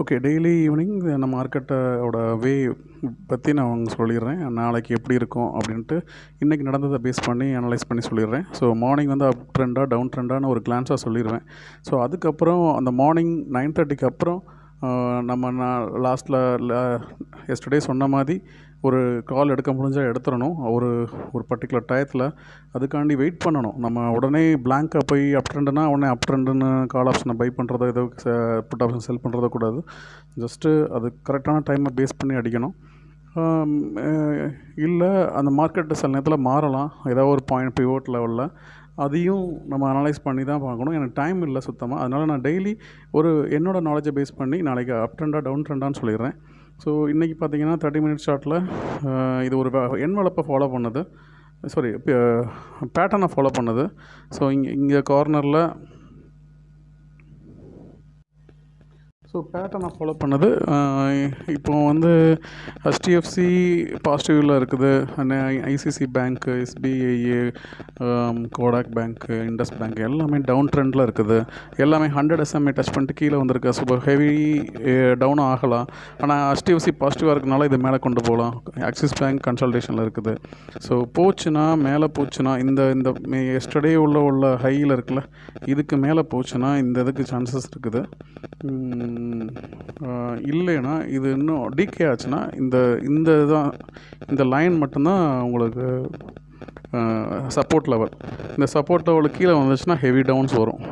Okay. Daily evening அந்த மார்க்கெட்டோட வே பற்றி நான் உங்களுக்கு சொல்லிடுறேன். நாளைக்கு எப்படி இருக்கும் அப்படின்ட்டு இன்றைக்கி நடந்ததை பேஸ் பண்ணி அனலைஸ் பண்ணி சொல்லிடுறேன். ஸோ மார்னிங் வந்து அப் ட்ரெண்டா டவுன் ட்ரெண்டான்னு ஒரு கிளான்ஸாக சொல்லிடுவேன். ஸோ அதுக்கப்புறம் அந்த மார்னிங் 9:30க்கு அப்புறம் நான் லாஸ்ட்டில் எஸ்டர்டே சொன்ன மாதிரி ஒரு கால் எடுக்க முடிஞ்சால் எடுத்துடணும். ஒரு பர்டிகுலர் டயத்தில் அதுக்காண்டி வெயிட் பண்ணணும். நம்ம உடனே பிளாங்காக போய் அப் ட்ரெண்டுனா உடனே அப் ட்ரெண்டுன்னு கால் ஆப்ஷனை பை பண்ணுறதோ ஏதோ புட் ஆப்ஷன் செல் பண்ணுறதோ கூடாது. ஜஸ்ட்டு அது கரெக்டான டைமை பேஸ் பண்ணி அடிக்கணும். இல்லை அந்த மார்க்கெட்டு சில நேரத்தில் மாறலாம், ஏதாவது ஒரு பாயிண்ட் பிவோட் லெவலில். அதையும் நம்ம அனலைஸ் பண்ணி தான் பார்க்கணும். எனக்கு டைம் இல்லை சுத்தமாக. அதனால் நான் டெய்லி என்னோடய நாலேஜை பேஸ் பண்ணி நாளைக்கு அப் ட்ரெண்டா டவுன் ட்ரெண்டான்னு சொல்லிடுறேன். ஸோ இன்றைக்கி பார்த்தீங்கன்னா 30 மினிட்ஸ் ஷார்ட்டில் இது ஒரு என்வலப்பை ஃபாலோ பண்ணுது, சாரி பேட்டர்னை ஃபாலோ பண்ணுது. ஸோ இங்கே கார்னரில் பேட்டர்னை ஃபாலோ பண்ணுது. இப்போ வந்து HDFC பாசிட்டிவில் இருக்குது, ஐசிசி பேங்க்கு, SBI, கோடாக் பேங்க்கு, இண்டஸ் பேங்க் எல்லாமே டவுன் ட்ரெண்டில் இருக்குது. எல்லாமே 100 SMA டச் பண்ணிட்டு கீழே வந்திருக்கு. ஸோ ஹெவி டவுனும் ஆகலாம். ஆனால் HDFC பாசிட்டிவாக இருக்கனால இது மேலே கொண்டு போகலாம். ஆக்சிஸ் பேங்க் கன்சல்டேஷனில் இருக்குது. ஸோ போச்சுன்னா மேலே போச்சுன்னா இந்த எஸ்டர்டே உள்ள ஹையில் இருக்குல்ல, இதுக்கு மேலே போச்சுன்னா இந்த இதுக்கு சான்சஸ் இருக்குது. இல்லைன்னா இது இன்னும் டிகே ஆச்சுன்னா இந்த லைன் மட்டும்தான் உங்களுக்கு சப்போர்ட் லெவல். இந்த சப்போர்ட் லெவலுக்கு கீழே வந்துச்சுன்னா ஹெவி டவுன்ஸ் வரும்.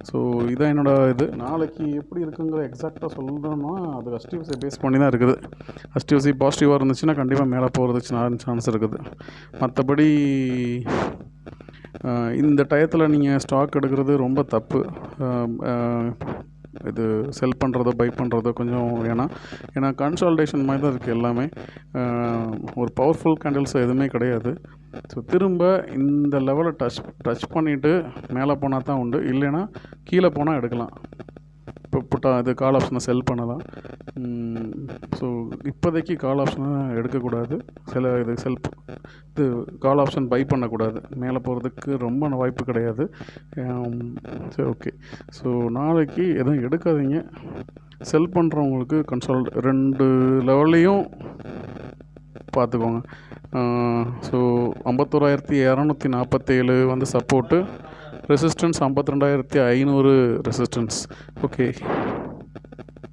ஸோ இதான் என்னோடய இது. நாளைக்கு எப்படி இருக்குங்கிற எக்ஸாக்டாக சொல்லணும்னா அது HDFC பேஸ் பண்ணி தான் இருக்குது. HDFC பாசிட்டிவாக இருந்துச்சுன்னா கண்டிப்பாக மேலே போகிறதுக்கு சான்ஸ் இருக்குது. மற்றபடி இந்த டயத்தில் நீங்கள் ஸ்டாக் எடுக்கிறது ரொம்ப தப்பு. இது செல் பண்ணுறதோ பை பண்ணுறதோ கொஞ்சம் ஏன்னா கன்சால்டேஷன் மாதிரி தான் இருக்குது எல்லாமே. ஒரு பவர்ஃபுல் கேண்டில்ஸ் எதுவுமே கிடையாது. ஸோ திரும்ப இந்த லெவலை டச் பண்ணிவிட்டு மேலே போனால் தான் உண்டு, இல்லைன்னா கீழே போனால் எடுக்கலாம். இப்போ இது கால் ஆப்ஷனை செல் பண்ணலாம். ஸோ இப்போதைக்கு கால் ஆப்ஷனை எடுக்கக்கூடாது. இது கால் ஆப்ஷன் பை பண்ணக்கூடாது. மேலே போகிறதுக்கு ரொம்ப வாய்ப்பு கிடையாது. சரி, ஓகே. ஸோ நாளைக்கு எதுவும் எடுக்காதீங்க. செல் பண்ணுறவங்களுக்கு 2 லெவல்லையும் பார்த்துக்கோங்க. ஸோ 51,247 வந்து சப்போர்ட்டு, ரெசிஸ்டன்ஸ் 52,500 ரெசிஸ்டன்ஸ். ஓகே.